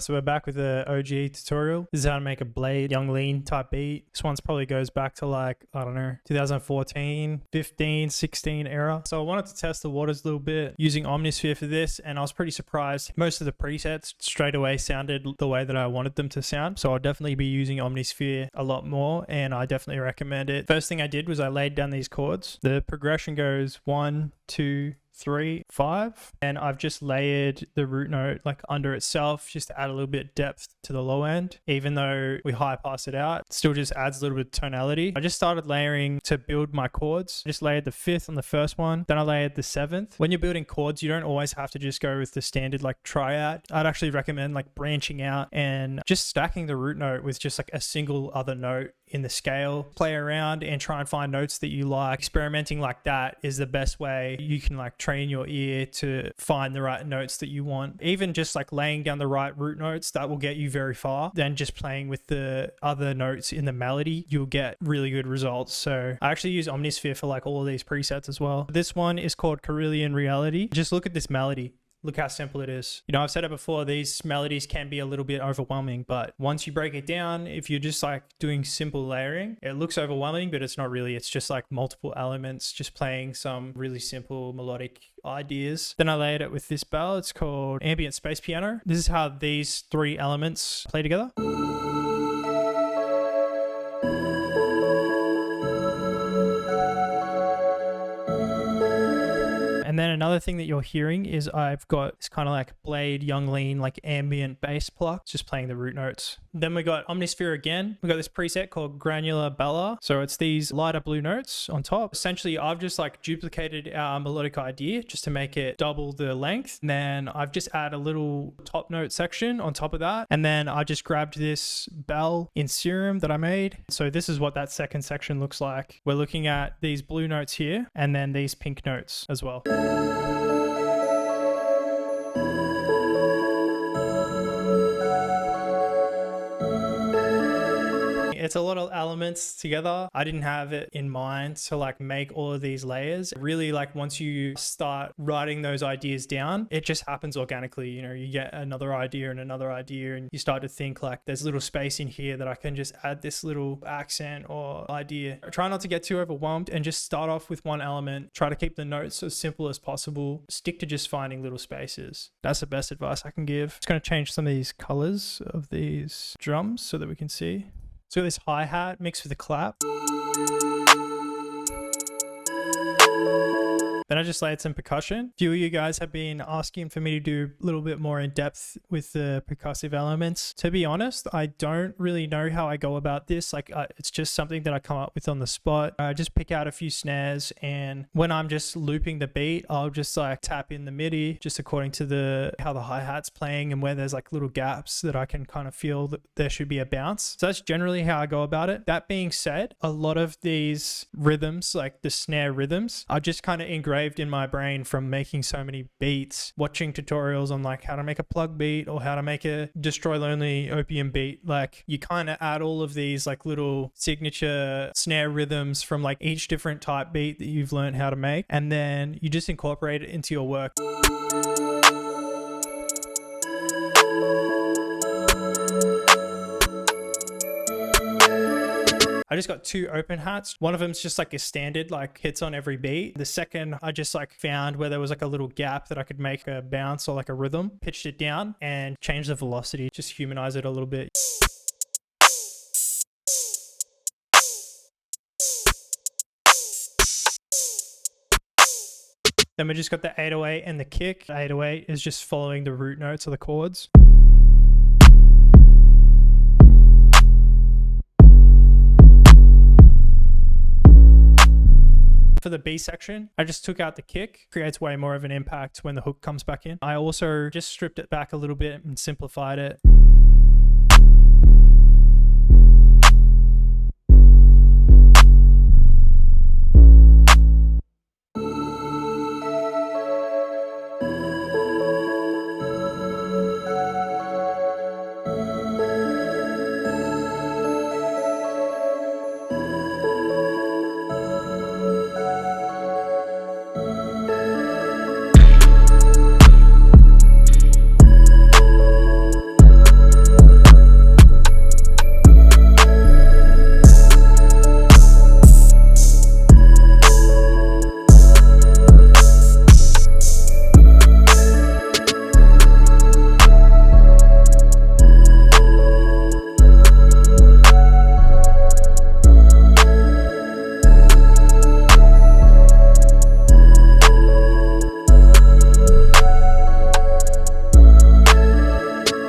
So we're back with the OG tutorial. This is how to make a blade, young lean type beat. This one's probably goes back to like, I don't know, 2014, 15, 16 era. So I wanted to test the waters a little bit using Omnisphere for this, and I was pretty surprised. Most of the presets straight away sounded the way that I wanted them to sound. So I'll definitely be using Omnisphere a lot more, and I definitely recommend it. First thing I did was I laid down these chords. The progression goes 1, 2, 3, 5, and I've just layered the root note like under itself just to add a little bit of depth to the low end. Even though we high pass it out, it still just adds a little bit of tonality. I just started layering to build my chords. I just layered the 5th on the first one, then I layered the 7th. When you're building chords, you don't always have to just go with the standard like triad. I'd actually recommend like branching out and just stacking the root note with just like a single other note in the scale. Play around and try and find notes that you like. Experimenting like that is the best way you can like train your ear to find the right notes that you want. Even just like laying down the right root notes, that will get you very far. Then just playing with the other notes in the melody, you'll get really good results. So I actually use Omnisphere for like all of these presets as well. This one is called Carillion Reality. Just look at this melody. Look how simple it is. You know, I've said it before, these melodies can be a little bit overwhelming, but once you break it down, if you're just like doing simple layering, it looks overwhelming, but it's not really. It's just like multiple elements, just playing some really simple melodic ideas. Then I layered it with this bell. It's called Ambient Space Piano. This is how these 3 elements play together. And then another thing that you're hearing is I've got this kind of like blade, young lean, like ambient bass pluck, just playing the root notes. Then we got Omnisphere again. We got this preset called Granular Bella. So it's these lighter blue notes on top. Essentially, I've just like duplicated our melodic idea just to make it double the length. And then I've just added a little top note section on top of that. And then I just grabbed this bell in Serum that I made. So this is what that second section looks like. We're looking at these blue notes here and then these pink notes as well. It's a lot of elements together. I didn't have it in mind to like make all of these layers. Really, like once you start writing those ideas down, it just happens organically. You know, you get another idea and you start to think like there's a little space in here that I can just add this little accent or idea. Try not to get too overwhelmed and just start off with one element. Try to keep the notes as simple as possible. Stick to just finding little spaces. That's the best advice I can give. Just going to change some of these colors of these drums so that we can see. So this hi-hat mixed with a clap. Then I just layered some percussion. A few of you guys have been asking for me to do a little bit more in depth with the percussive elements. To be honest, I don't really know how I go about this. Like it's just something that I come up with on the spot. I just pick out a few snares, and when I'm just looping the beat, I'll just like tap in the MIDI just according to how the hi-hat's playing and where there's like little gaps that I can kind of feel that there should be a bounce. So that's generally how I go about it. That being said, a lot of these rhythms, like the snare rhythms, are just kind of engraved in my brain from making so many beats, watching tutorials on like how to make a plug beat or how to make a Destroy Lonely opium beat. Like you kind of add all of these like little signature snare rhythms from like each different type beat that you've learned how to make, and then you just incorporate it into your work. I just got 2 open hats. One of them's just like a standard, like hits on every beat. The second, I just like found where there was like a little gap that I could make a bounce or like a rhythm, pitched it down and changed the velocity, just humanize it a little bit. Then we just got the 808 and the kick. The 808 is just following the root notes of the chords. For the B section, I just took out the kick. Creates way more of an impact when the hook comes back in. I also just stripped it back a little bit and simplified it.